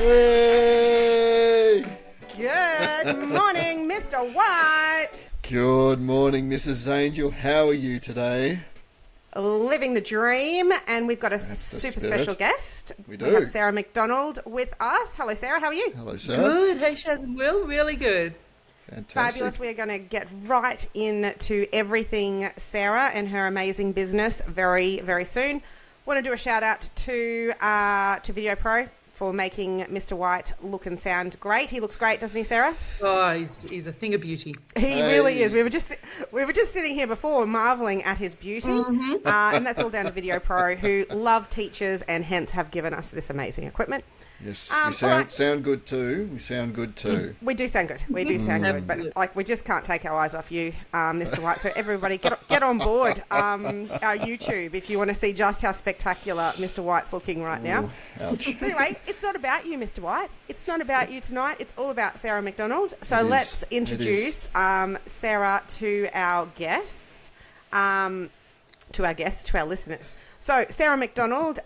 Hey! Good morning, Mr. White. Good morning, Mrs. Angel. How are you today? Living the dream, and we've got a That's the super spirit. special guest. We do. We have Sarah MacDonald with us. Hello, Sarah. How are you? Hello, Sarah. Good. Hey, Shaz and Will. Really good. Fantastic. Fabulous. We're going to get right into everything Sarah and her amazing business very, very soon. Want to do a shout out to Video Pro for making Mr. White look and sound great. He looks great, doesn't he, Sarah? Oh, he's a thing of beauty. He really is. We were just sitting here before marveling at his beauty, and that's all down to Video Pro, who love teachers and hence have given us this amazing equipment. Yes, we sound good too. We sound good too. We do sound good. We do sound good, but we just can't take our eyes off you, Mr. White. So everybody, get on board our YouTube if you want to see just how spectacular Mr. White's looking right now. Ooh, ouch. But anyway, it's not about you, Mr. White. It's not about you tonight. It's all about Sarah MacDonald. So let's introduce Sarah to our guests, to our listeners. So Sarah MacDonald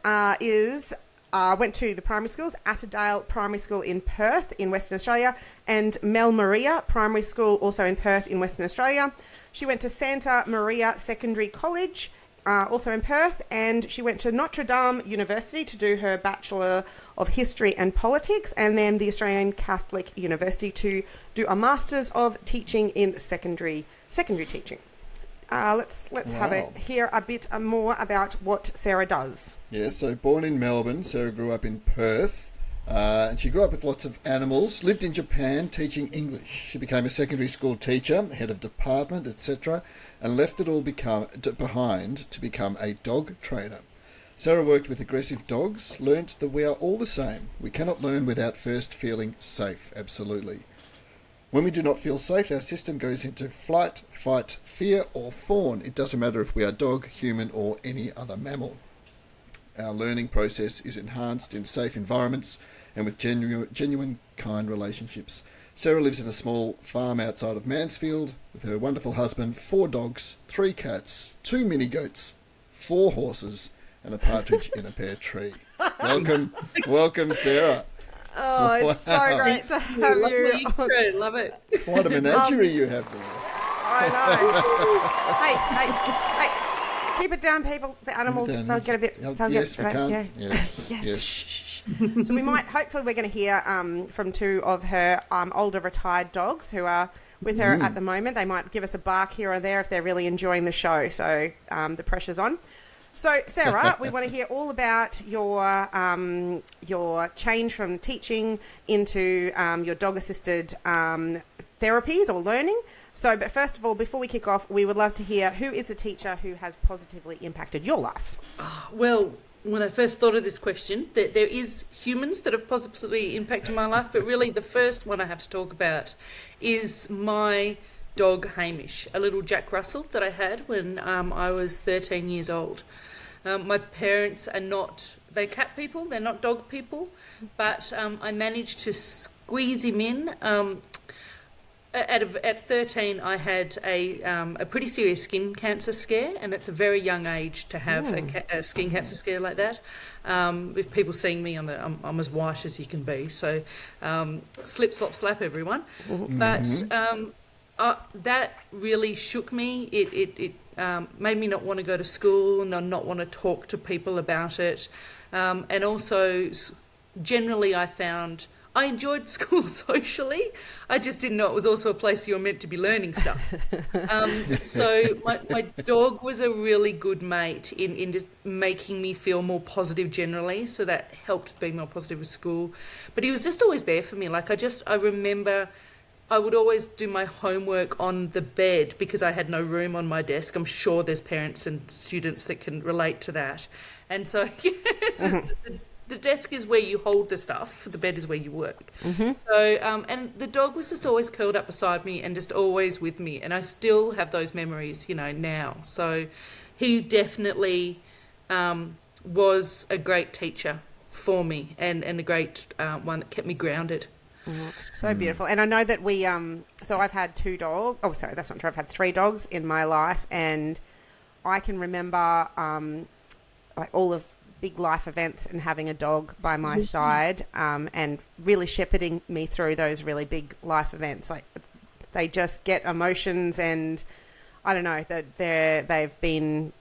went to the primary schools, Atterdale Primary School in Perth in Western Australia and Mel Maria Primary School also in Perth in Western Australia. She went to Santa Maria Secondary College, also in Perth, and she went to Notre Dame University to do her Bachelor of History and Politics, and then the Australian Catholic University to do a Masters of Teaching in secondary teaching. Let's hear a bit more about what Sarah does. Yeah, so born in Melbourne, Sarah grew up in Perth, and she grew up with lots of animals, lived in Japan teaching English. She became a secondary school teacher, head of department, etc., and left it all behind to become a dog trainer. Sarah worked with aggressive dogs, learnt that we are all the same. We cannot learn without first feeling safe, absolutely. When we do not feel safe, our system goes into flight, fight, fear, or fawn. It doesn't matter if we are dog, human, or any other mammal. Our learning process is enhanced in safe environments and with genuine, kind relationships. Sarah lives in a small farm outside of Mansfield with her wonderful husband, 4 dogs, 3 cats, 2 mini goats, 4 horses, and a partridge in a pear tree. Welcome, Sarah. Oh, it's so great to have you. Love it. What a menagerie you have there. I know. Hey. Keep it down, people. The animals, they'll get a bit... Yes, we can. Yes. Shh. So hopefully we're going to hear from 2 of her older retired dogs who are with her at the moment. They might give us a bark here or there if they're really enjoying the show. So the pressure's on. So, Sarah, we want to hear all about your change from teaching into your dog-assisted therapies or learning. So, but first of all, before we kick off, we would love to hear who is the teacher who has positively impacted your life? Well, when I first thought of this question, there is humans that have positively impacted my life, but really the first one I have to talk about is my dog Hamish, a little Jack Russell that I had when I was 13 years old. My parents they're cat people, they're not dog people, but I managed to squeeze him in. At 13, I had a pretty serious skin cancer scare, and it's a very young age to have a skin cancer scare like that. If people seeing me, I'm as white as you can be. So slip, slop, slap, everyone. But that really shook me. It made me not want to go to school and not want to talk to people about it. And also, generally, I found I enjoyed school socially. I just didn't know it was also a place you're meant to be learning stuff. So my dog was a really good mate in just making me feel more positive generally. So that helped be more positive with school. But he was just always there for me. I remember I would always do my homework on the bed because I had no room on my desk. I'm sure there's parents and students that can relate to that. And so the desk is where you hold the stuff. The bed is where you work. So, and the dog was just always curled up beside me and just always with me. And I still have those memories, now. So he definitely was a great teacher for me and a great one that kept me grounded. Oh, it's so beautiful. And I know that so I've had 2 dogs. Oh, sorry, that's not true. I've had 3 dogs in my life. And I can remember all of big life events and having a dog by my side, and really shepherding me through those really big life events. Like, they just get emotions, and I don't know, that they've been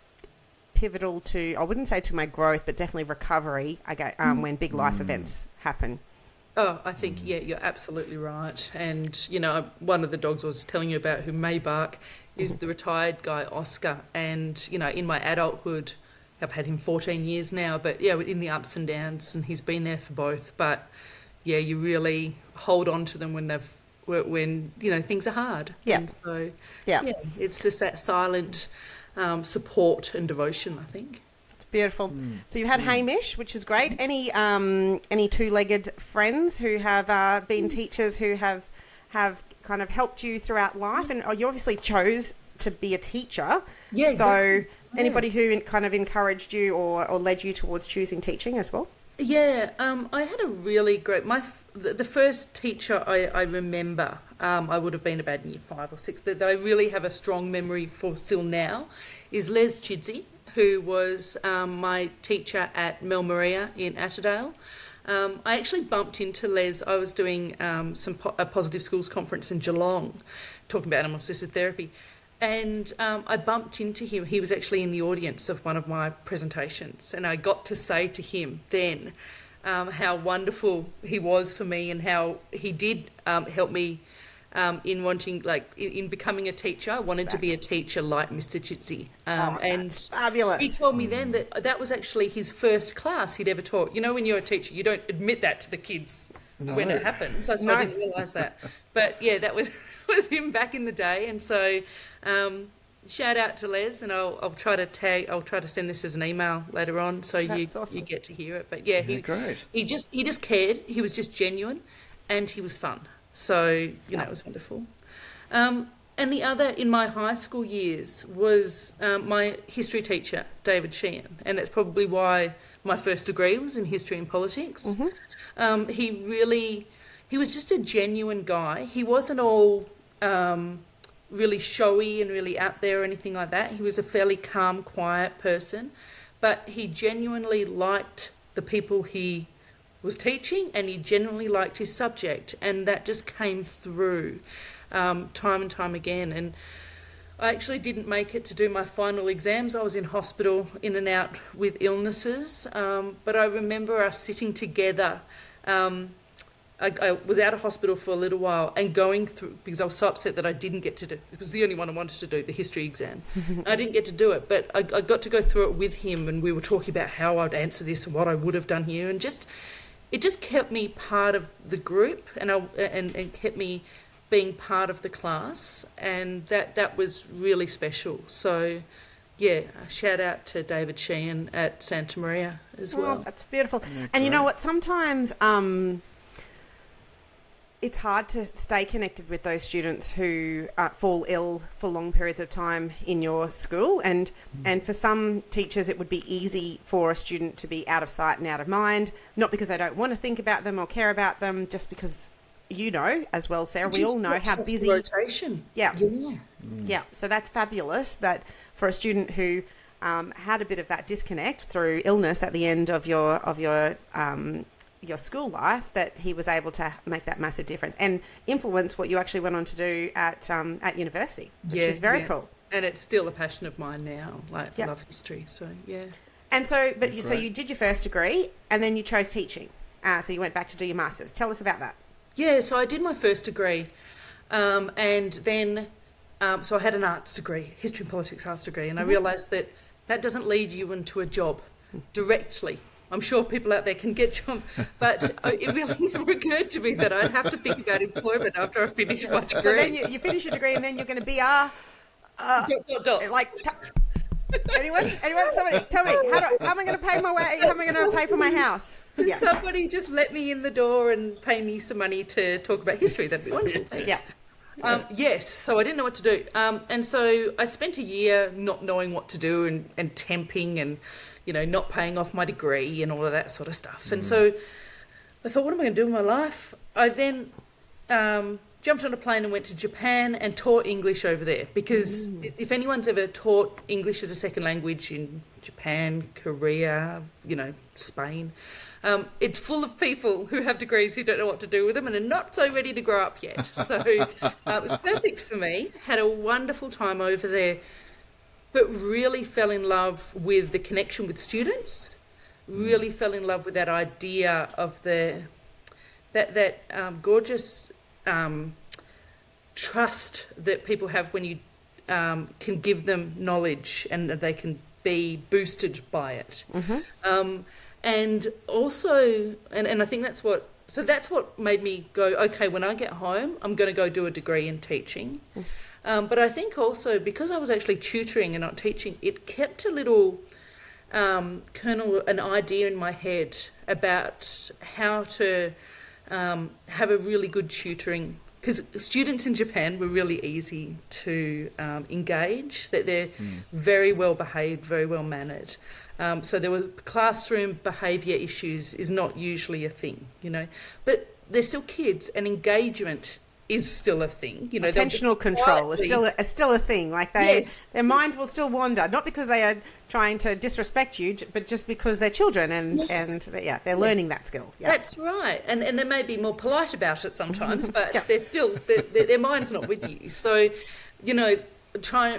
pivotal to, I wouldn't say to my growth, but definitely recovery when big life events happen. Oh, I think, yeah, you're absolutely right. And, you know, one of the dogs I was telling you about who may bark is the retired guy, Oscar. And, you know, in my adulthood, I've had him 14 years now, but, yeah, in the ups and downs, and he's been there for both. But, yeah, you really hold on to them when you know, things are hard. Yeah. And so, yeah, it's just that silent support and devotion, I think. Beautiful. So you've had Hamish, which is great. Any two-legged friends who have been teachers who have kind of helped you throughout life? And you obviously chose to be a teacher. Yeah, exactly. So anybody who kind of encouraged you or led you towards choosing teaching as well? Yeah, I had a really great... The first teacher I remember, I would have been about in year 5 or 6, that I really have a strong memory for still now, is Les Chidsey, who was my teacher at Mel Maria in Atterdale. I actually bumped into Les. I was doing a Positive Schools conference in Geelong, talking about animal-assisted therapy, and I bumped into him. He was actually in the audience of one of my presentations, and I got to say to him then how wonderful he was for me, and how he did help me in wanting, like, in becoming a teacher. I wanted to be a teacher like Mr. Chidsey. And fabulous. He told me then that was actually his first class he'd ever taught. You know, when you're a teacher, you don't admit that to the kids when it happens. So I didn't realise that. But yeah, that was him back in the day. And so shout out to Les, and I'll try to send this as an email later on, so you get to hear it. But yeah, great. He just cared. He was just genuine, and he was fun. So, you know, it was wonderful. And the other in my high school years was my history teacher, David Sheehan. And that's probably why my first degree was in history and politics. He was just a genuine guy. He wasn't all really showy and really out there or anything like that. He was a fairly calm, quiet person. But he genuinely liked the people he was teaching, and he genuinely liked his subject, and that just came through time and time again. And I actually didn't make it to do my final exams. I was in hospital, in and out with illnesses, but I remember us sitting together. I was out of hospital for a little while and going through, because I was so upset that I didn't get to do, it was the only one I wanted to do, the history exam. I didn't get to do it, but I got to go through it with him, and we were talking about how I'd answer this and what I would have done here, and it just kept me part of the group, and kept me being part of the class, and that was really special. So, yeah, shout out to David Sheehan at Santa Maria as well. Oh, that's beautiful. And you know what? Sometimes it's hard to stay connected with those students who fall ill for long periods of time in your school. And for some teachers, it would be easy for a student to be out of sight and out of mind, not because they don't want to think about them or care about them, just because, you know, as well, Sarah, we all know how busy. Rotation. Yeah. Yeah. So that's fabulous that for a student who had a bit of that disconnect through illness at the end of your school life, that he was able to make that massive difference and influence what you actually went on to do at university, which is very cool. And it's still a passion of mine now. Like, I love history, so yeah. And so, so you did your first degree, and then you chose teaching. So you went back to do your masters. Tell us about that. Yeah, so I did my first degree, and then so I had an arts degree, history and politics arts degree, and I realised that doesn't lead you into a job directly. I'm sure people out there can get jobs, but it really never occurred to me that I'd have to think about employment after I finish my degree. So then you finish your degree, and then you're going to be anyone? Somebody tell me, how am I going to pay my way? How am I going to pay for my house? Yeah. Somebody just let me in the door and pay me some money to talk about history. That'd be wonderful. Thanks. Yeah. Yes, so I didn't know what to do. And so I spent a year not knowing what to do and temping and, you know, not paying off my degree and all of that sort of stuff. And so I thought, what am I going to do with my life? I then jumped on a plane and went to Japan and taught English over there, because if anyone's ever taught English as a second language in Japan, Korea, Spain, it's full of people who have degrees who don't know what to do with them and are not so ready to grow up yet. So it was perfect for me. Had a wonderful time over there, but really fell in love with the connection with students, really fell in love with that idea of that gorgeous trust that people have when you can give them knowledge and they can be boosted by it. And also, and I think that's what made me go, okay, when I get home, I'm going to go do a degree in teaching. But I think also because I was actually tutoring and not teaching, it kept a little an idea in my head about how to have a really good tutoring, because students in Japan were really easy to engage, that they're very well behaved, very well mannered. So there was classroom behaviour issues is not usually a thing, but they're still kids, and engagement is still a thing. Attentional control is still a thing. Like their mind will still wander, not because they are trying to disrespect you, but just because they're children and they're learning that skill. Yeah. That's right, and they may be more polite about it sometimes, but they're still their mind's not with you. So,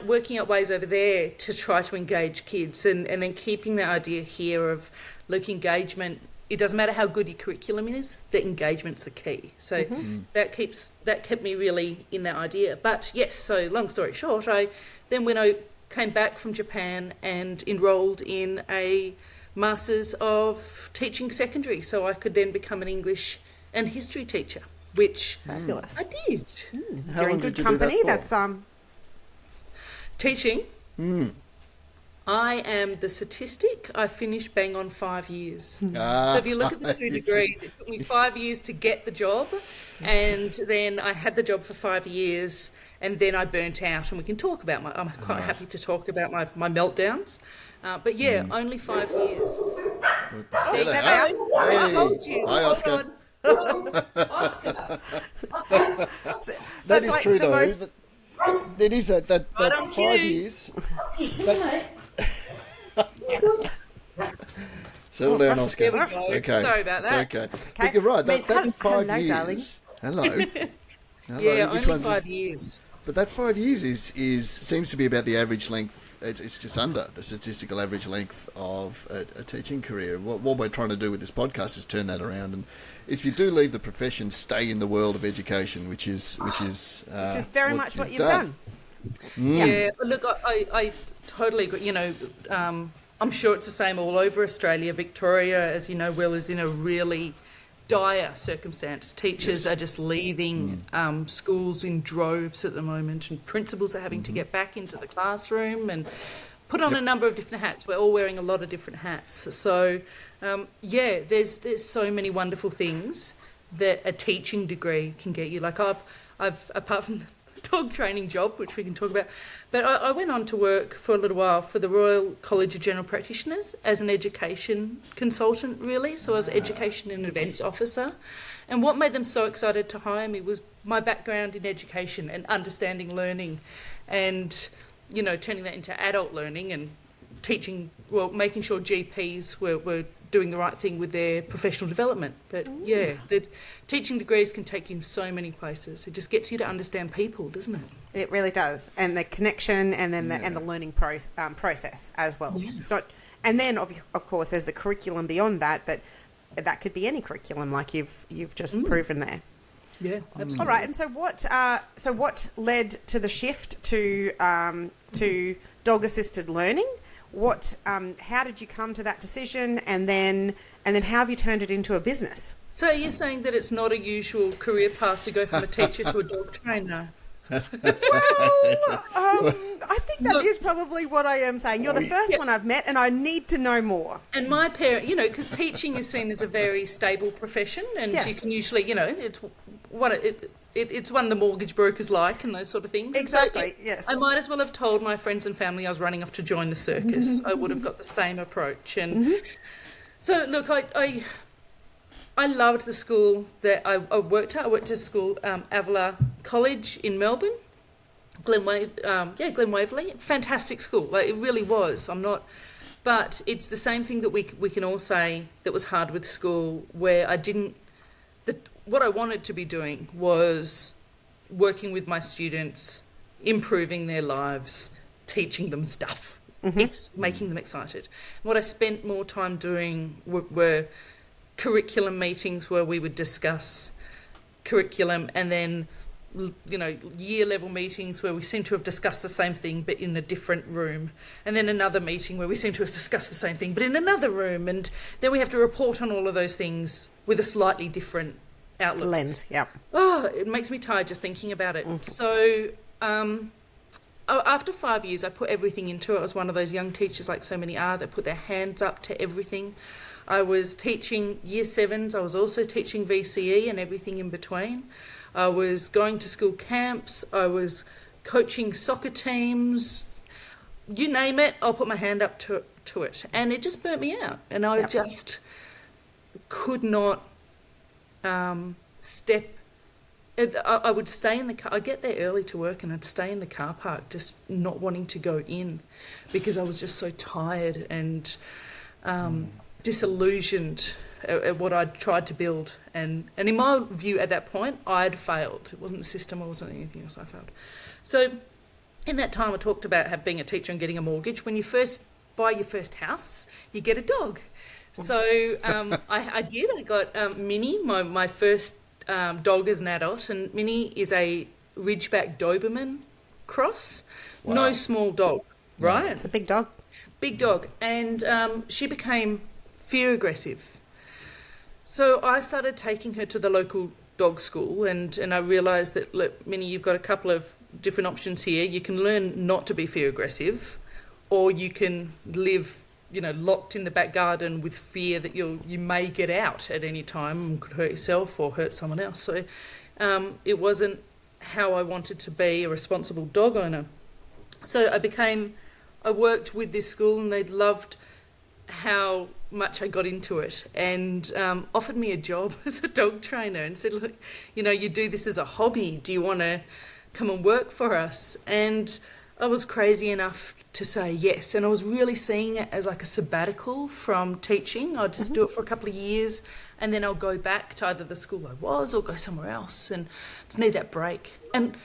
working out ways over there to try to engage kids, and then keeping that idea here of engagement. It doesn't matter how good your curriculum is, the engagement's the key. So that kept me really in that idea. But yes, so long story short, when I came back from Japan and enrolled in a Masters of Teaching Secondary, so I could then become an English and history teacher, which fabulous. I did. You're in good company. That's teaching. I am the statistic. I finished bang on 5 years. So if you look at the 2 degrees, it took me 5 years to get the job, and then I had the job for 5 years, and then I burnt out. And we can talk about I'm quite happy to talk about my meltdowns. But only 5 years. There they are. I told you. Hi, Oscar. Oscar. That is true, though. It is that 5 years. Settle down, Oscar. It's okay. Sorry about that. It's okay. But you're right. That 5 years. Darling. Hello. Yeah, Which only 5 years. But that 5 years seems to be about the average length. It's just under the statistical average length of a teaching career. What we're trying to do with this podcast is turn that around. And if you do leave the profession, stay in the world of education, which is very much what you've done. Yeah, look, I totally agree. I'm sure it's the same all over Australia. Victoria, as you know, Will, is in a really dire circumstance. Teachers are just leaving schools in droves at the moment, and principals are having to get back into the classroom and put on a number of different hats. We're all wearing a lot of different hats. So, there's so many wonderful things that a teaching degree can get you. Like I've apart from dog training job, which we can talk about, but I went on to work for a little while for the Royal College of General Practitioners as an education consultant, really. So I was education and events officer, and what made them so excited to hire me was my background in education and understanding learning, and turning that into adult learning and teaching, making sure GPs were doing the right thing with their professional development. But the teaching degrees can take you in so many places. It just gets you to understand people, doesn't it? It really does, and the connection, and then the learning process as well. Yeah. So, and then of course there's the curriculum beyond that, but that could be any curriculum, like you've just proven there. Yeah, absolutely. All right, and so what led to the shift to dog assisted learning? How did you come to that decision, and then how have you turned it into a business? So you're saying that it's not a usual career path to go from a teacher to a dog trainer? Well, I think that is probably what I am saying. You're the first one I've met, and I need to know more. And my parent, because teaching is seen as a very stable profession, and you can usually, it's one the mortgage brokers like, and those sort of things. Exactly, so, yes. I might as well have told my friends and family I was running off to join the circus. I would have got the same approach. And so, look, I loved the school that I worked at. I worked at a school, Avila College in Melbourne, Glen Waverley. Fantastic school. Like, it really was. But it's the same thing that we can all say that was hard with school, where what I wanted to be doing was working with my students, improving their lives, teaching them stuff. It's making them excited. What I spent more time doing were curriculum meetings where we would discuss curriculum, and then, you know, year level meetings where we seem to have discussed the same thing but in a different room, and then another meeting where we seem to have discussed the same thing but in another room, and then we have to report on all of those things with a slightly different outlook. Lens, yeah. Oh, it makes me tired just thinking about it. So after 5 years, I put everything into it. I was one of those young teachers, like so many are, that put their hands up to everything. I was teaching year 7s. I was also teaching VCE and everything in between. I was going to school camps. I was coaching soccer teams. You name it, I'll put my hand up to it. And it just burnt me out. And I just could not step. I would stay in the car. I'd get there early to work and I'd stay in the car park, just not wanting to go in because I was just so tired and disillusioned at what I'd tried to build. And in my view at that point, I'd failed. It wasn't the system, it wasn't anything else. I failed. So in that time, I talked about being a teacher and getting a mortgage. When you first buy your first house, you get a dog. So I did. I got Minnie, my first dog as an adult, and Minnie is a Ridgeback Doberman cross. Wow. No small dog, right? It's a big dog. Big dog. And she became fear aggressive. So I started taking her to the local dog school, and I realised that, look, Minnie, you've got a couple of different options here. You can learn not to be fear aggressive, or you can live, you know, locked in the back garden with fear that you may get out at any time and could hurt yourself or hurt someone else. So it wasn't how I wanted to be a responsible dog owner. So I worked with this school, and they loved how much I got into it, and offered me a job as a dog trainer and said, look, you know, you do this as a hobby. Do you want to come and work for us? And I was crazy enough to say yes, and I was really seeing it as like a sabbatical from teaching. I'll just do it for a couple of years, and then I'll go back to either the school I was or go somewhere else, and just need that break. And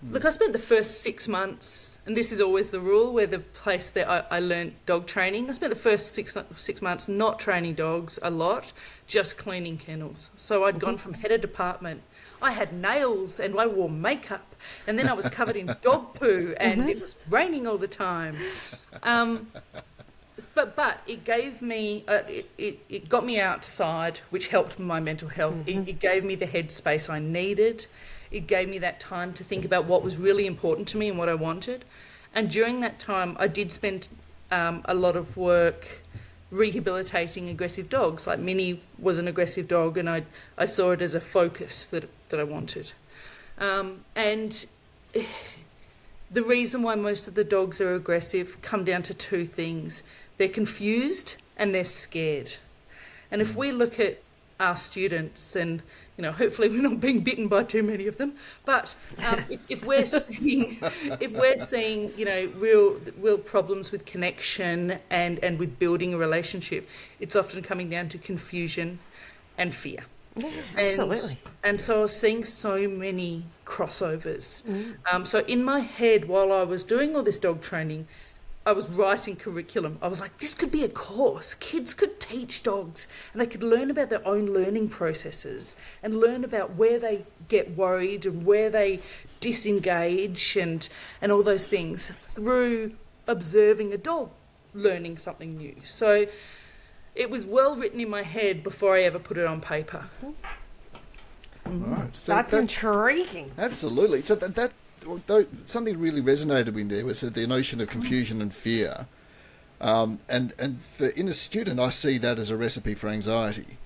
look, I spent the first 6 months, and this is always the rule where the place that I learned dog training, I spent the first six months not training dogs a lot, just cleaning kennels. So I'd gone from head of department. I had nails and I wore makeup, and then I was covered in dog poo, and it was raining all the time. But it gave me, it got me outside, which helped my mental health. It gave me the headspace I needed. It gave me that time to think about what was really important to me and what I wanted. And during that time, I did spend a lot of work rehabilitating aggressive dogs. Like Minnie was an aggressive dog, and I saw it as a focus that I wanted. And the reason why most of the dogs are aggressive come down to two things. They're confused and they're scared. And if we look at our students, and you know, hopefully we're not being bitten by too many of them, but if we're seeing you know, real problems with connection and with building a relationship, it's often coming down to confusion and fear. Yeah, absolutely. And so I was seeing so many crossovers. So in my head, while I was doing all this dog training, I was writing curriculum. I was like, this could be a course. Kids could teach dogs, and they could learn about their own learning processes and learn about where they get worried and where they disengage and all those things through observing a dog learning something new. So it was well written in my head before I ever put it on paper. Right. So That's intriguing. Absolutely. So that something really resonated with me there was the notion of confusion and fear. And in a student, I see that as a recipe for anxiety.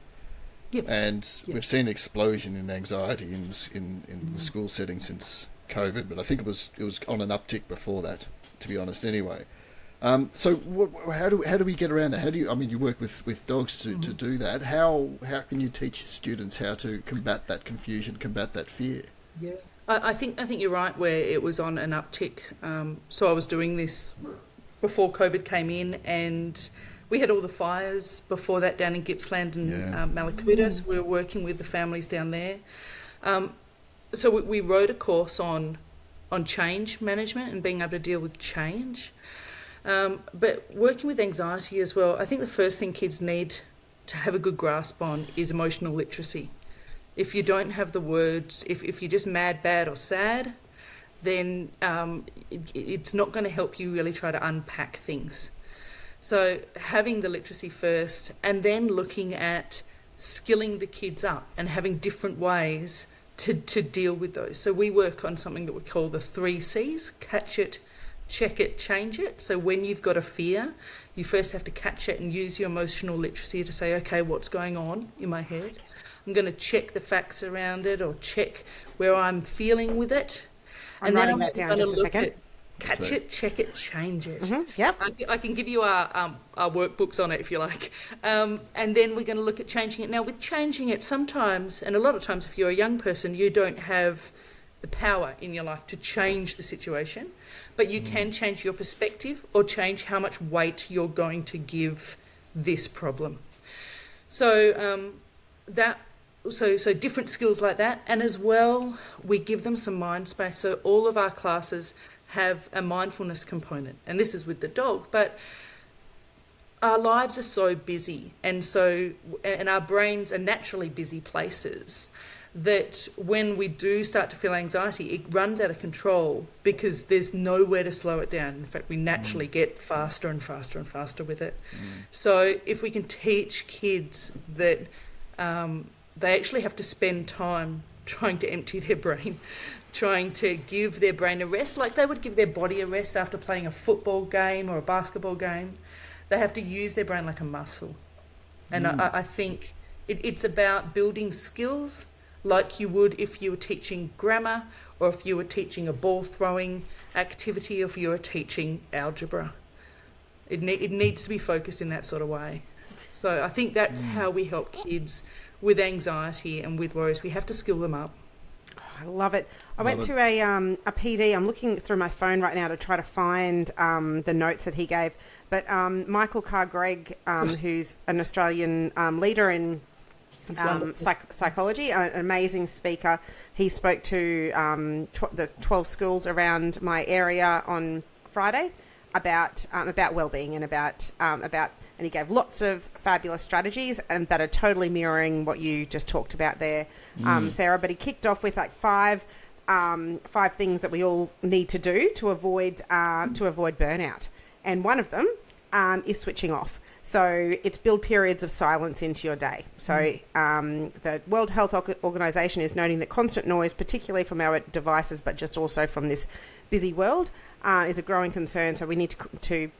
Yep. And we've seen an explosion in anxiety in the school setting since COVID, but I think it was on an uptick before that, to be honest anyway. How do we get around that? How do you? I mean, you work with dogs to do that. How can you teach students how to combat that confusion, combat that fear? Yeah, I think you're right. Where it was on an uptick. So I was doing this before COVID came in, and we had all the fires before that down in Gippsland and Malakuta. So we were working with the families down there. So we wrote a course on change management and being able to deal with change. But working with anxiety as well, I think the first thing kids need to have a good grasp on is emotional literacy. If you don't have the words, if you're just mad, bad or sad, then it's not going to help you really try to unpack things. So having the literacy first, and then looking at skilling the kids up and having different ways to deal with those. So we work on something that we call the 3 C's: catch it, check it, change it. So when you've got a fear, you first have to catch it and use your emotional literacy to say, okay, what's going on in my head? I'm going to check the facts around it, or check where I'm feeling with it. I'm writing that down just a second. Catch it, check it, change it. Mm-hmm. Yep. I can give you our workbooks on it if you like. And then we're going to look at changing it. Now, with changing it, sometimes, and a lot of times if you're a young person, you don't have the power in your life to change the situation, but you can change your perspective or change how much weight you're going to give this problem. So so different skills like that. And as well, we give them some mind space. So all of our classes have a mindfulness component, and this is with the dog, but our lives are so busy, and our brains are naturally busy places, that when we do start to feel anxiety, it runs out of control because there's nowhere to slow it down. In fact, we naturally get faster and faster and faster with it. So if we can teach kids that they actually have to spend time trying to empty their brain, trying to give their brain a rest, like they would give their body a rest after playing a football game or a basketball game. They have to use their brain like a muscle. And I think it's about building skills like you would if you were teaching grammar, or if you were teaching a ball throwing activity, or if you were teaching algebra. It needs to be focused in that sort of way. So I think that's how we help kids with anxiety and with worries. We have to skill them up. I love it. I went to a PD. I'm looking through my phone right now to try to find the notes that he gave. But Michael Carr-Gregg, who's an Australian leader in psychology, an amazing speaker. He spoke to the 12 schools around my area on Friday about well-being and about and he gave lots of fabulous strategies and that are totally mirroring what you just talked about there, Sarah. But he kicked off with like five things that we all need to do to avoid burnout, and one of them is switching off. So it's build periods of silence into your day. So the World Health Organization is noting that constant noise, particularly from our devices, but just also from this busy world, is a growing concern. So we need to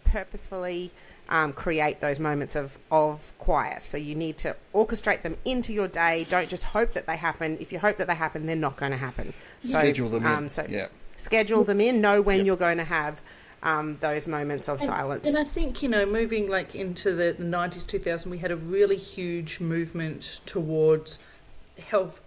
purposefully create those moments of quiet. So you need to orchestrate them into your day. Don't just hope that they happen. If you hope that they happen, they're not going to happen. So, schedule them in. Schedule them in. Know when you're going to have those moments of silence. And I think, moving like into the 90s, 2000, we had a really huge movement towards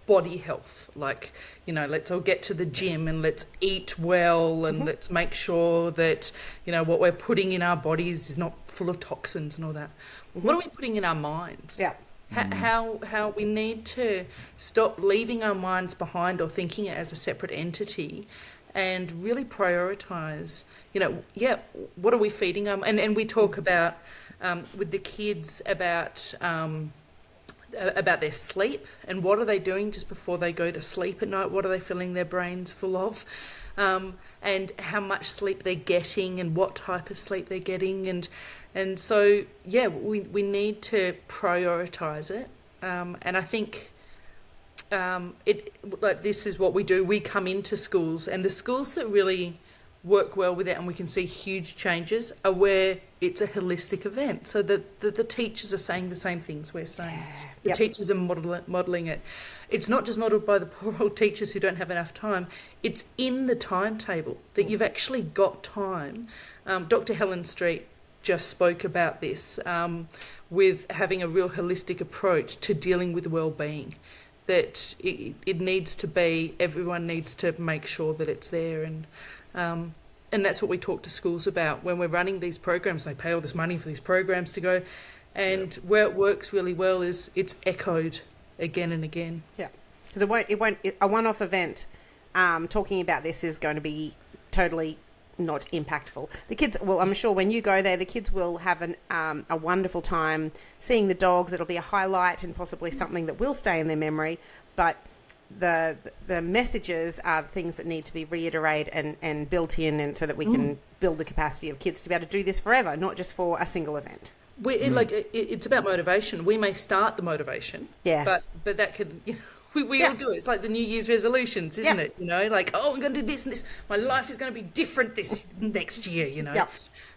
body health. Like, let's all get to the gym and let's eat well and let's make sure that, what we're putting in our bodies is not full of toxins and all that. What are we putting in our minds? Yeah. How we need to stop leaving our minds behind or thinking it as a separate entity, and really prioritise, what are we feeding them? And we talk about, with the kids, about their sleep and what are they doing just before they go to sleep at night, what are they filling their brains full of, and how much sleep they're getting and what type of sleep they're getting. And so, we need to prioritise it. And I think this is what we do. We come into schools, and the schools that really work well with it and we can see huge changes are where it's a holistic event. So that the teachers are saying the same things we're saying. The teachers are modelling it. It's not just modelled by the poor old teachers who don't have enough time. It's in the timetable that you've actually got time. Dr. Helen Street just spoke about this with having a real holistic approach to dealing with well-being. That it needs to be, everyone needs to make sure that it's there, and that's what we talk to schools about when we're running these programs. They pay all this money for these programs to go, and where it works really well is it's echoed again and again. Yeah, because a one-off event talking about this is going to be totally not impactful. The kids, well, I'm sure when you go there, the kids will have a wonderful time seeing the dogs. It'll be a highlight and possibly something that will stay in their memory. But the messages are things that need to be reiterated and built in, and so that we can build the capacity of kids to be able to do this forever, not just for a single event. It's about motivation. We may start the motivation, but that could. We all do it. It's like the New Year's resolutions, isn't it? Like, oh, I'm going to do this and this. My life is going to be different this next year,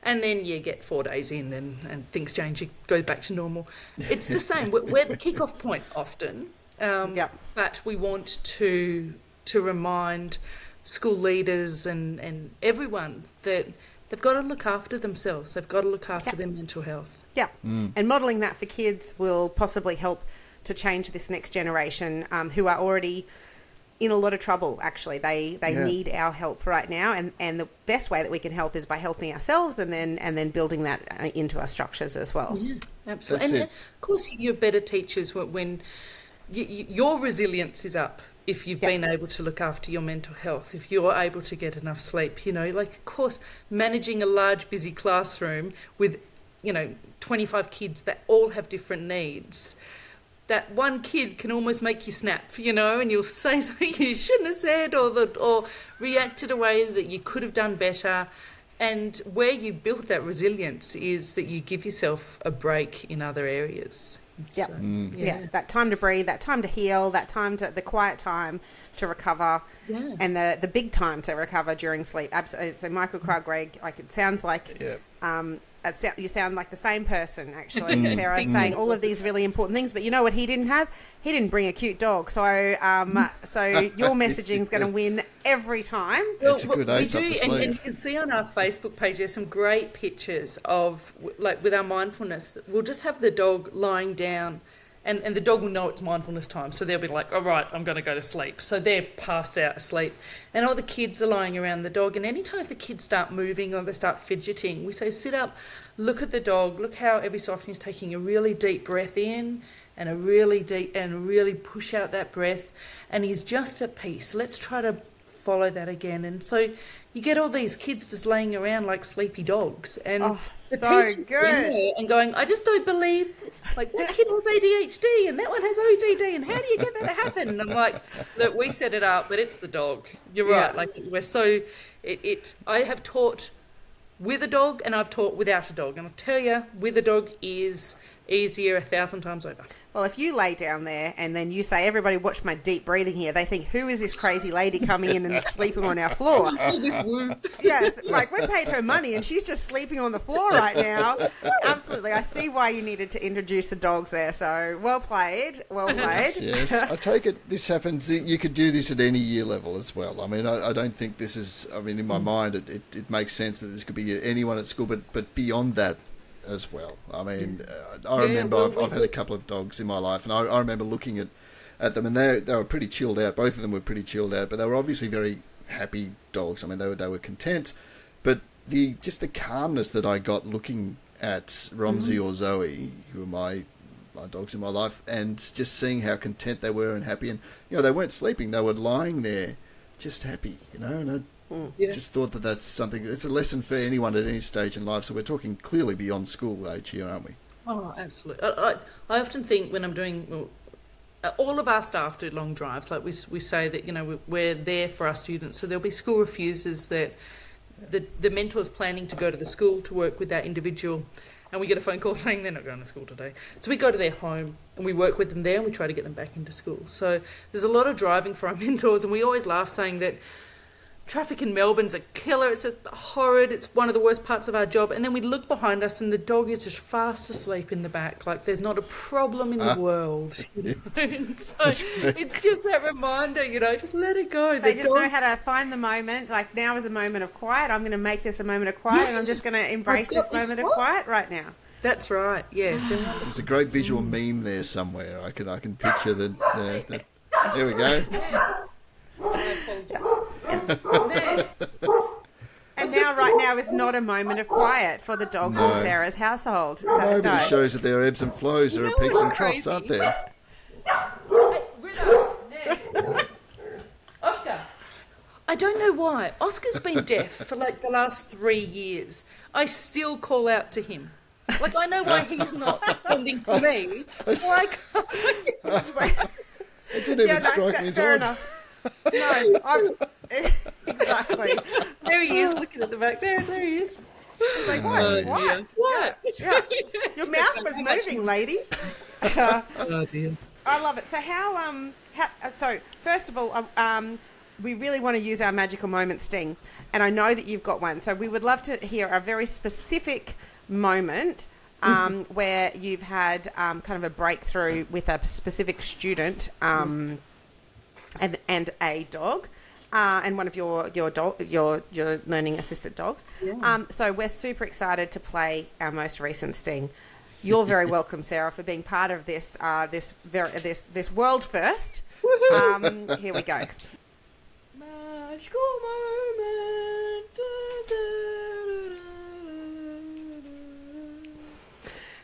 And then you get 4 days in and things change. You go back to normal. It's the same. We're the kick-off point often. But we want to remind school leaders and everyone that they've got to look after themselves. They've got to look after their mental health. Yeah. And modelling that for kids will possibly help to change this next generation who are already in a lot of trouble, actually. They need our help right now, and the best way that we can help is by helping ourselves and then building that into our structures as well. Yeah, absolutely. Of course, you're better teachers when your resilience is up if you've been able to look after your mental health, if you're able to get enough sleep. Of course, managing a large, busy classroom with, 25 kids that all have different needs, that one kid can almost make you snap, and you'll say something you shouldn't have said or react in a way that you could have done better. And where you build that resilience is that you give yourself a break in other areas. That time to breathe, that time to heal, the quiet time to recover, and the big time to recover during sleep. Absolutely. So Michael Greg, it sounds like you sound like the same person, actually. Sarah saying all of these really important things, but you know what he didn't have? He didn't bring a cute dog. So your messaging is going to win every time. That's a good ace up the sleeve. And you can see on our Facebook page, there's some great pictures of, with our mindfulness, we'll just have the dog lying down, and the dog will know it's mindfulness time. So they'll be like, all right, I'm going to go to sleep. So they're passed out asleep. And all the kids are lying around the dog. And anytime if the kids start moving or they start fidgeting, we say, sit up, look at the dog, look how every so often he's taking a really deep breath in and really push out that breath. And he's just at peace. Let's try to follow that again. And so you get all these kids just laying around like sleepy dogs, and the so good. And going, I just don't believe, that kid has ADHD and that one has ODD, and how do you get that to happen? And I'm like, look, we set it up, but it's the dog. You're right. We're so I have taught with a dog and I've taught without a dog, and I'll tell you, with a dog is easier 1,000 times over. Well, if you lay down there and then you say, everybody watch my deep breathing here, they think, who is this crazy lady coming in and sleeping on our floor? Yes, we paid her money and she's just sleeping on the floor right now. Absolutely. I see why you needed to introduce the dogs there. So well played. Yes. I take it this happens, you could do this at any year level as well. I mean, I don't think this is, in my mind, it makes sense that this could be anyone at school, but beyond that, as well. I mean, I remember I've had a couple of dogs in my life, and I remember looking at them, and they were pretty chilled out. Both of them were pretty chilled out, but they were obviously very happy dogs. I mean, they were content, but the calmness that I got looking at Romsey or Zoe, who were my dogs in my life, and just seeing how content they were and happy, and they weren't sleeping; they were lying there, just happy, and I just thought that's something. It's a lesson for anyone at any stage in life. So we're talking clearly beyond school age here, aren't we? Oh, absolutely. I often think when I'm doing, all of our staff do long drives. Like we say that we're there for our students. So there'll be school refusers that the mentor's planning to go to the school to work with that individual, and we get a phone call saying they're not going to school today. So we go to their home and we work with them there, and we try to get them back into school. So there's a lot of driving for our mentors, and we always laugh saying that traffic in Melbourne's a killer. It's just horrid. It's one of the worst parts of our job. And then we look behind us and the dog is just fast asleep in the back. Like there's not a problem in the world. You know? And so it's just that reminder, just let it go. They just know how to find the moment. Like now is a moment of quiet. I'm going to make this a moment of quiet and I'm just going to embrace this moment of quiet right now. That's right, yeah. There's a great visual meme there somewhere. I can picture the there we go. And now, right now, is not a moment of quiet for the dogs in Sarah's household. Nobody shows that there are ebbs and flows. There are peaks and troughs, aren't there? Hey, Ritter, next. Oscar. I don't know why. Oscar's been deaf for like the last 3 years. I still call out to him. Like, I know why he's not responding to me. Like, it didn't even strike me as fair odd. enough. No, exactly. There he is, looking at the back. There he is. It's like, what? Yeah. What? Yeah. Your mouth was moving, lady. Oh, dear. I love it. So so first of all, we really want to use our magical moment sting, and I know that you've got one. So we would love to hear a very specific moment where you've had kind of a breakthrough with a specific student and a dog. And one of your learning assisted dogs. Yeah. So we're super excited to play our most recent sting. You're very welcome, Sarah, for being part of this world first. Here we go. Magical moment.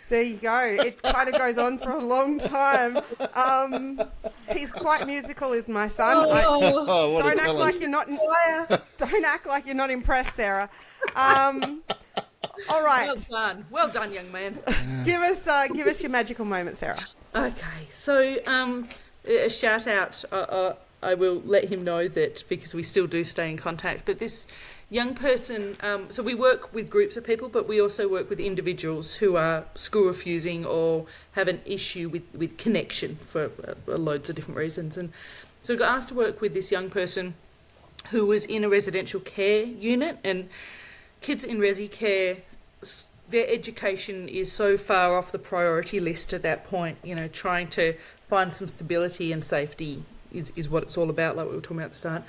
There you go. It kind of goes on for a long time. He's quite musical, is my son. Don't act like you're not. Don't act like you're not impressed, Sarah. All right. Well done, young man. Give us your magical moment, Sarah. Okay, so a shout out. I will let him know that because we still do stay in contact. But this young person, so we work with groups of people, but we also work with individuals who are school refusing or have an issue with connection for loads of different reasons. And so I got asked to work with this young person who was in a residential care unit, and kids in resi care, their education is so far off the priority list at that point. Trying to find some stability and safety is what it's all about, like we were talking about at the start.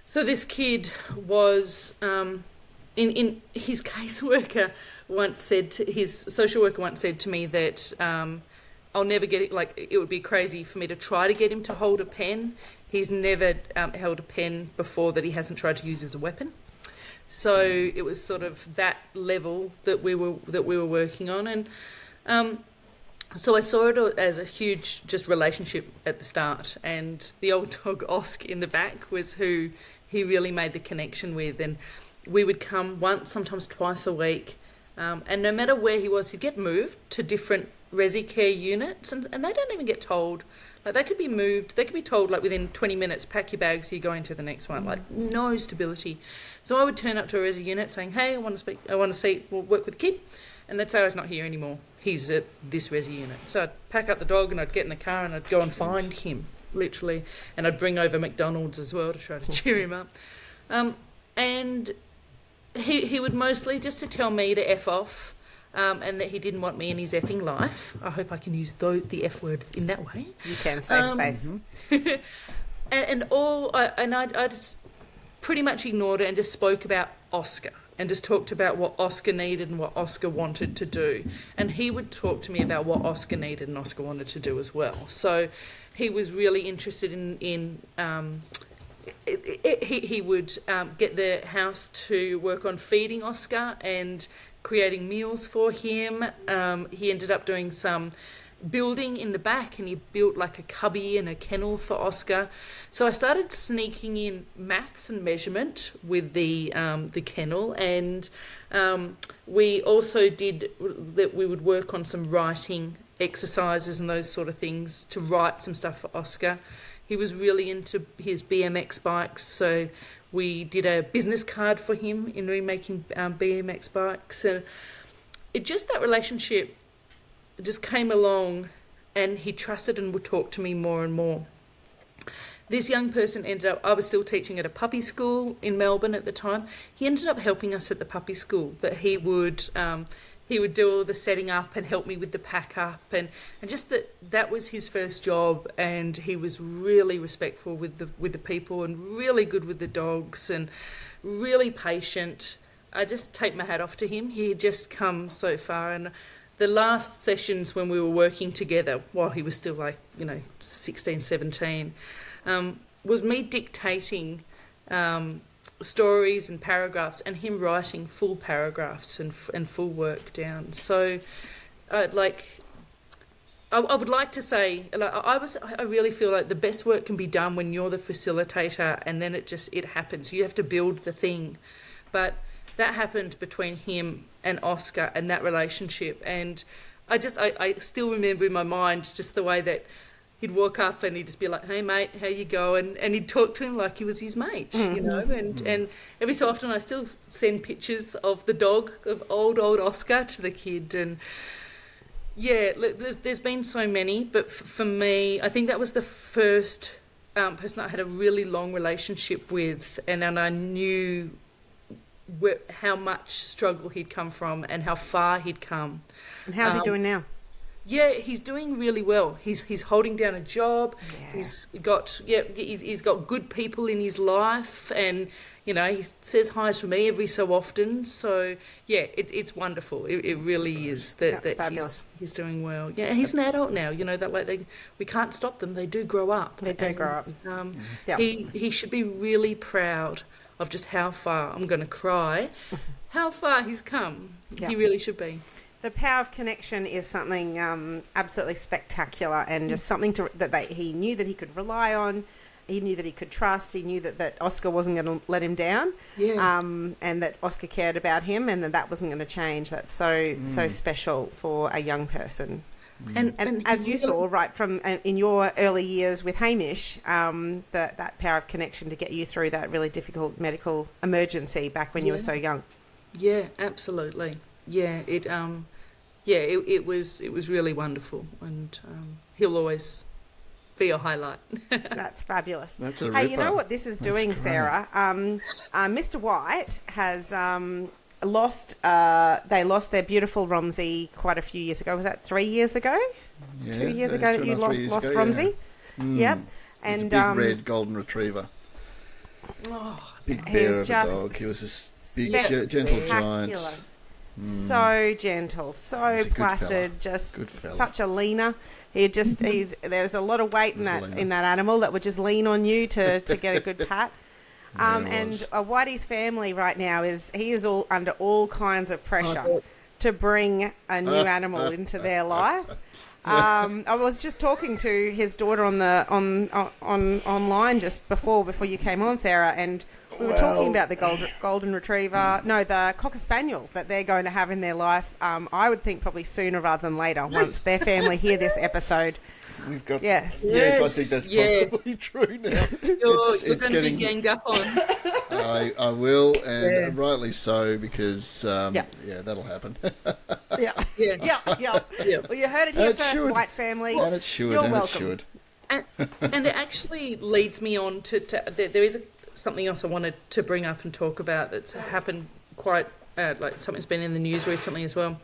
So this kid was, in his caseworker once said, his social worker once said to me that I'll never get it, like it would be crazy for me to try to get him to hold a pen. He's never held a pen before that he hasn't tried to use as a weapon. So it was sort of that level that we were working on, and so I saw it as a huge just relationship at the start, and the old dog Osk in the back was who he really made the connection with, and we would come once, sometimes twice a week, and no matter where he was, he'd get moved to different resi care units, and they don't even get told. Like they could be told like within 20 minutes, pack your bags, you're going to the next one. Like no stability. So I would turn up to a resi unit saying, hey, I want to work with a kid, and they'd say, oh, he's not here anymore. He's at this resi unit. So I'd pack up the dog and I'd get in the car and I'd go and find him, literally, and I'd bring over McDonald's as well to try to cheer him up. And he would mostly just to tell me to F off, and that he didn't want me in his effing life. I hope I can use the F word in that way. You can say space. I just pretty much ignored it and just spoke about Oscar and just talked about what Oscar needed and what Oscar wanted to do. And he would talk to me about what Oscar needed and Oscar wanted to do as well. So he was really interested in he would get the house to work on feeding Oscar and creating meals for him. He ended up doing some building in the back, and he built like a cubby and a kennel for Oscar. So I started sneaking in maths and measurement with the kennel, and we also did that. We would work on some writing exercises and those sort of things to write some stuff for Oscar. He was really into his BMX bikes, so we did a business card for him in remaking BMX bikes, and that relationship just came along, and he trusted and would talk to me more and more. This young person I was still teaching at a puppy school in Melbourne at the time. He ended up helping us at the puppy school, that he would do all the setting up and help me with the pack up, and just that was his first job, and he was really respectful with the people and really good with the dogs and really patient. I just take my hat off to him. He had just come so far, and the last sessions when we were working together, while he was still like, 16, 17, was me dictating stories and paragraphs and him writing full paragraphs and full work down. So I would like to say, I really feel like the best work can be done when you're the facilitator, and then it happens. You have to build the thing. But that happened between him and Oscar and that relationship. And I still remember in my mind just the way that he'd walk up and he'd just be like, "Hey mate, how you going?" And he'd talk to him like he was his mate, and every so often I still send pictures of the dog, of old Oscar, to the kid. And yeah, look, there's been so many, but for me, I think that was the first person I had a really long relationship with, and I knew how much struggle he'd come from and how far he'd come. And how's he doing now? Yeah, he's doing really well. He's holding down a job. Yeah. He's got good people in his life, and he says hi to me every so often. So yeah, it's wonderful. It really is that he's doing well. Yeah, he's an adult now. We can't stop them. They do grow up. They do grow up. He should be really proud of just how far. I'm going to cry. How far he's come. Yeah. He really should be. The power of connection is something absolutely spectacular, and just something he knew that he could rely on. He knew that he could trust. He knew that Oscar wasn't going to let him down, and that Oscar cared about him, and that wasn't going to change. That's so special for a young person. And as you saw right from in your early years with Hamish, that power of connection to get you through that really difficult medical emergency back when you were so young. Yeah, absolutely. Yeah, it was really wonderful, and he'll always be a highlight. That's fabulous. That's a Hey, ripper. you know what this is doing, Sarah? Mr. White has lost. They lost their beautiful Romsey quite a few years ago. Was that 3 years ago? Yeah, 2 years ago that you lost Romsey? Yeah. Yep. And a big red golden retriever. Big bear of a dog. He was this big, gentle giant. So gentle, so placid, just such a leaner. There's a lot of weight in that animal that would just lean on you to get a good pat. And Whitey's family right now is all under all kinds of pressure to bring a new animal into their life. I was just talking to his daughter online just before you came on, Sarah, and we were talking about the golden retriever, the Cocker Spaniel that they're going to have in their life. I would think probably sooner rather than later, once their family hear this episode. We've got yes, I think that's probably true now. You're going to be ganged up on. I will, and rightly so, because that'll happen. Yeah. Well, you heard it here first, White family. And it should. You're and welcome. It should. And it actually leads me on to there is something else I wanted to bring up and talk about that's happened quite something's been in the news recently as well.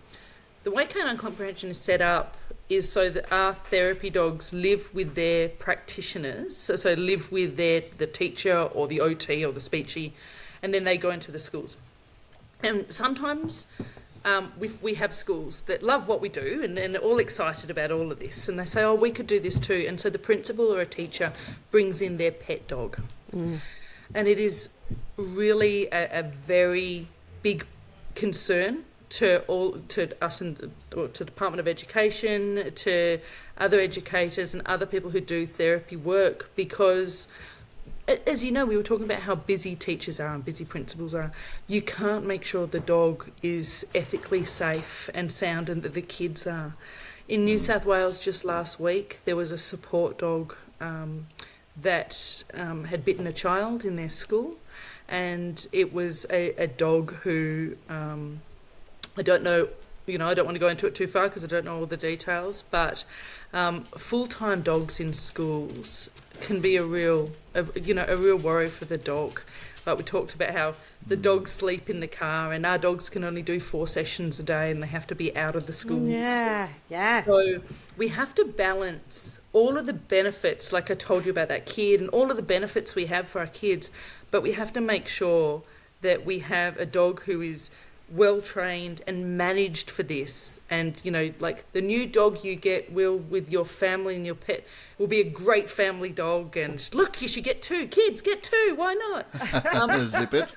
The way Canine Comprehension is set up is so that our therapy dogs live with their practitioners, so live with the teacher or the OT or the speechy, and then they go into the schools. And sometimes we have schools that love what we do and they're all excited about all of this, and they say, we could do this too. And so the principal or a teacher brings in their pet dog. And it is really a very big concern to us and to Department of Education, to other educators and other people who do therapy work, because as you know, we were talking about how busy teachers are and busy principals are. You can't make sure the dog is ethically safe and sound, and that the kids are. In New South Wales just last week, there was a support dog that had bitten a child in their school, and it was a dog who I don't know I don't want to go into it too far because I don't know all the details, but full-time dogs in schools can be a real worry for the dog. Like we talked about how the dogs sleep in the car, and our dogs can only do 4 sessions a day, and they have to be out of the schools. Yeah, yes. So we have to balance all of the benefits, like I told you about that kid, and all of the benefits we have for our kids, but we have to make sure that we have a dog who is well trained and managed for this. And like the new dog you get will, with your family and your pet, will be a great family dog. And look, you should get 2 kids, get 2, why not? Zip it.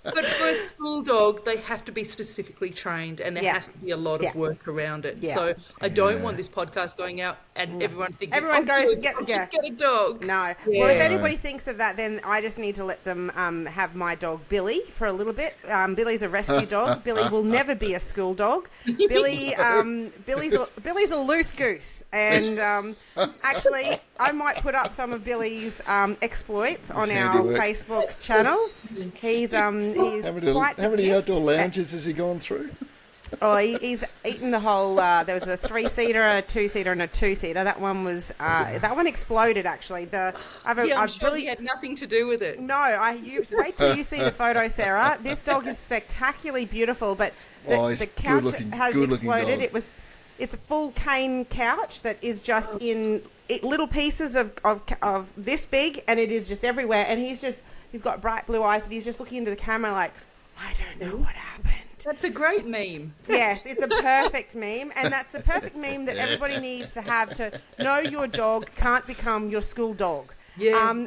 But for a school dog, they have to be specifically trained, and there has to be a lot of work around it. So I don't want this podcast going out and everyone thinking just get a dog. No. Well, if anybody thinks of that, then I just need to let them have my dog Billy for a little bit. Billy's a rescue dog. Billy will never be a school dog. Billy's a loose goose, and actually I might put up some of Billy's exploits on our Facebook channel. He's quite how many outdoor lounges has he gone through? Oh, he's eaten the whole. There was a 3-seater, a 2-seater, and a 2-seater. That one was. That one exploded. Actually, I'm sure he had nothing to do with it. No, you wait till you see the photo, Sarah. This dog is spectacularly beautiful, but the couch has exploded. It's a full cane couch that is just in little pieces of this big, and it is just everywhere. And he's got bright blue eyes, and he's just looking into the camera like, I don't know what happened. That's a great meme. Yes, it's a perfect meme, and that's the perfect meme that everybody needs to have to know your dog can't become your school dog. Yeah.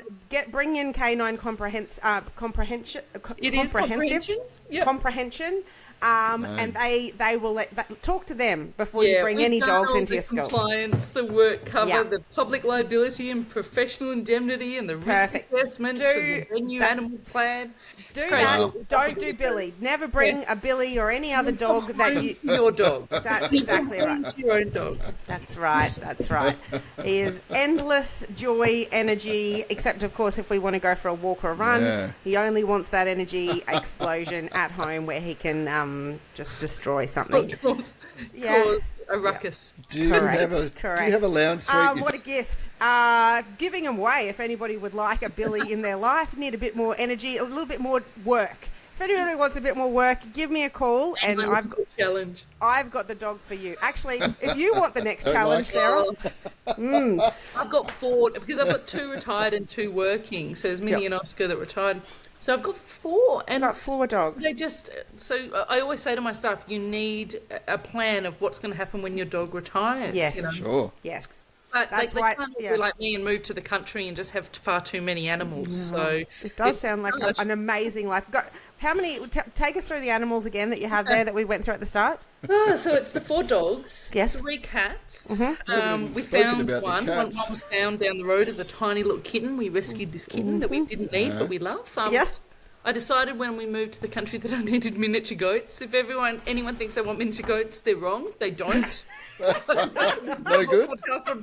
Bring in Canine Comprehension. It is comprehension. Yep. Comprehension. And they will talk to them before you bring any dogs into your school. Compliance, the work cover, the public liability and professional indemnity, and the risk assessment, and the venue animal plan. Do that. Don't do Billy. Never bring a Billy or any other dog your dog. That's exactly right. Your own dog. That's right. He is endless joy, energy. Except, of course, if we want to go for a walk or a run, he only wants that energy explosion at home where he can just destroy something. Cause a ruckus. Do you have a lounge suite? What a gift. Giving away if anybody would like a Billy in their life, need a bit more energy, a little bit more work. If anybody wants a bit more work, give me a call, and I've got the dog for you. Actually, if you want the next challenge, Sarah. I've got 4, because I've got 2 retired and 2 working. So there's Minnie and Oscar that retired. So I've got 4, and I've got 4 dogs. So I always say to my staff, you need a plan of what's going to happen when your dog retires. Yes, sure. Yes. But they can't be like me and move to the country and just have far too many animals. No. So it does sound like an amazing life. How many? Take us through the animals again that you have there that we went through at the start. So it's the 4 dogs, 3 cats. Mm-hmm. We found one. One was found down the road as a tiny little kitten. We rescued this kitten that we didn't need, but we love. Yes. I decided when we moved to the country that I needed miniature goats. If anyone thinks they want miniature goats, they're wrong. They don't. No good.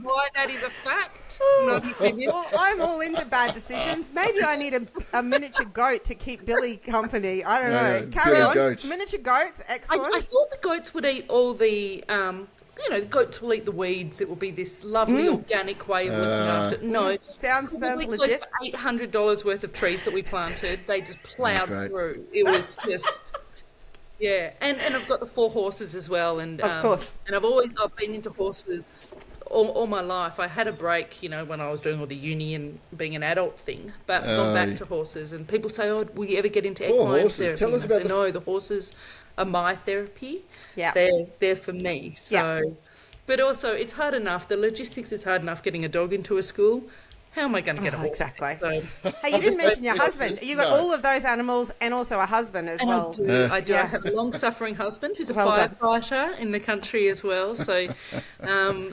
Why that is a fact. Well, I'm all into bad decisions. Maybe I need a miniature goat to keep Billy company. I don't know. Carry on. Goats. Miniature goats, excellent. I thought the goats would eat all the... the goats will eat the weeds. It will be this lovely organic way of looking after it. No. Sounds legit. $800 worth of trees that we planted. They just ploughed through. It was just... Yeah, and I've got the 4 horses as well. And of course. And I've been into horses all my life. I had a break, when I was doing all the uni and being an adult thing, but gone back to horses. And people say, will you ever get into equine therapy? Tell us about no, the horses are my therapy. Yeah. They're for me. So, but also it's hard enough. The logistics is hard enough getting a dog into a school. How am I going to get a horse? Exactly. So, hey, you didn't mention your husband. You got all of those animals and also a husband as well. I do. I have a long-suffering husband who's a firefighter in the country as well. So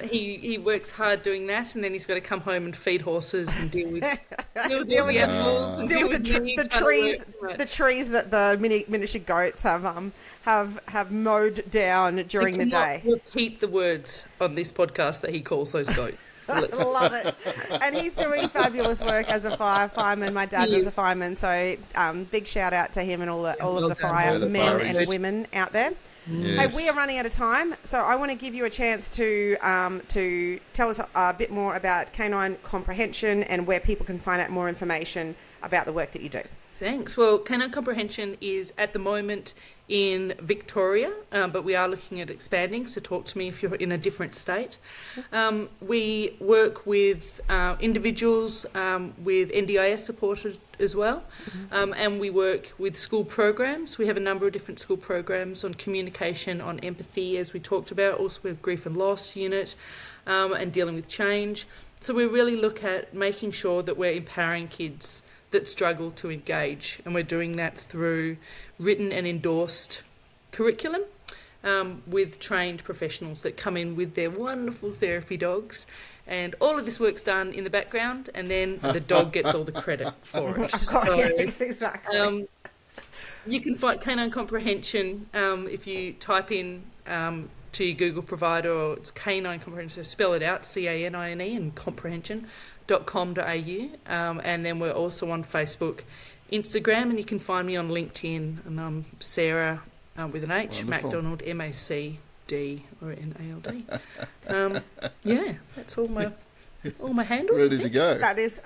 he works hard doing that, and then he's got to come home and feed horses and deal with the animals and deal with the trees that the miniature goats have mowed down during the day. Repeat the words on this podcast that he calls those goats. Absolutely. Love it. And he's doing fabulous work as a fireman. My dad was a fireman, so big shout out to him and all of the firemen and women out there. Yes. Hey, we are running out of time, so I want to give you a chance to tell us a bit more about Canine Comprehension and where people can find out more information about the work that you do. Thanks. Well, Canine Comprehension is at the moment in Victoria, but we are looking at expanding, so talk to me if you're in a different state. We work with individuals with NDIS supported as well, and we work with school programs. We have a number of different school programs on communication, on empathy, as we talked about, also with grief and loss unit, and dealing with change. So we really look at making sure that we're empowering kids that struggle to engage, and we're doing that through written and endorsed curriculum with trained professionals that come in with their wonderful therapy dogs, and all of this work's done in the background, and then the dog gets all the credit for it. So, exactly. You can find Canine Comprehension if you type in to your Google provider, or it's Canine Comprehension, so spell it out, CANINE, and comprehension.com.au, and then we're also on Facebook, Instagram, and you can find me on LinkedIn, and I'm Sarah with an H, Wonderful. MacDonald, MACD or NALD. Yeah, that's all my handles. Ready to go. That is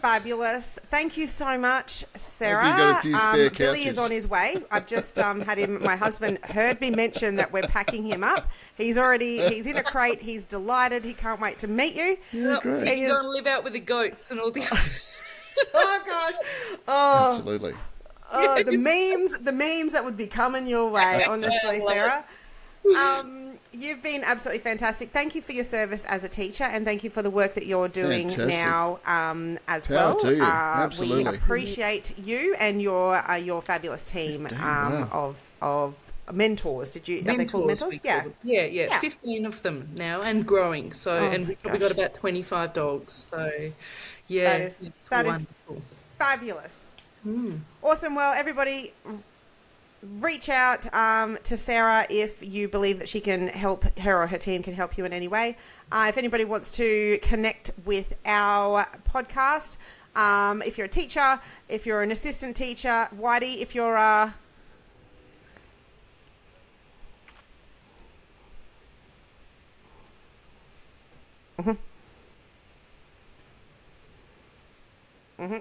fabulous. Thank you so much, Sarah. Hope you got a few spare Billy couches. is on his way. I've just had him. My husband heard me mention that we're packing him up. He's in a crate. He's delighted. He can't wait to meet you. Yeah, great. He's going to live out with the goats and all the Oh gosh. Oh, Absolutely. oh, the memes that would be coming your way. Honestly, Sarah. You've been absolutely fantastic. Thank you for your service as a teacher, and thank you for the work that you're doing Fantastic. now as Power well. to you. Absolutely. We appreciate you and your fabulous team 15, wow. of mentors. Are they called mentors? we call them. Yeah. 15 of them now and growing. So, and we've probably got about 25 dogs. So, yeah, that is wonderful. Fabulous. Awesome. Well, everybody, reach out to Sarah if you believe that she can help, her or her team can help you in any way. If anybody wants to connect with our podcast, if you're a teacher, if you're an assistant teacher, Whitey, if you're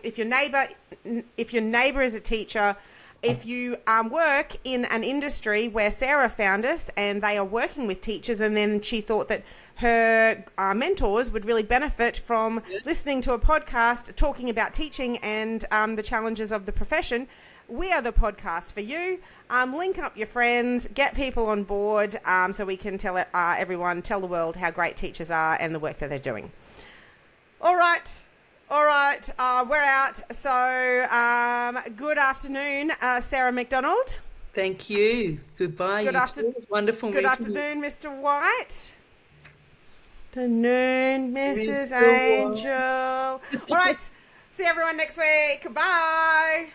if your neighbour is a teacher, if you work in an industry where Sarah found us and they are working with teachers, and then she thought that her mentors would really benefit from listening to a podcast talking about teaching and the challenges of the profession, we are the podcast for you. Link up your friends, get people on board so we can tell the world how great teachers are and the work that they're doing. All right, we're out. So good afternoon, Sarah MacDonald. Thank you. Goodbye. Good afternoon. Wonderful. Good meeting you. afternoon, Mr. White. Afternoon, Mrs. Mr. Angel. All right. See everyone next week. Bye.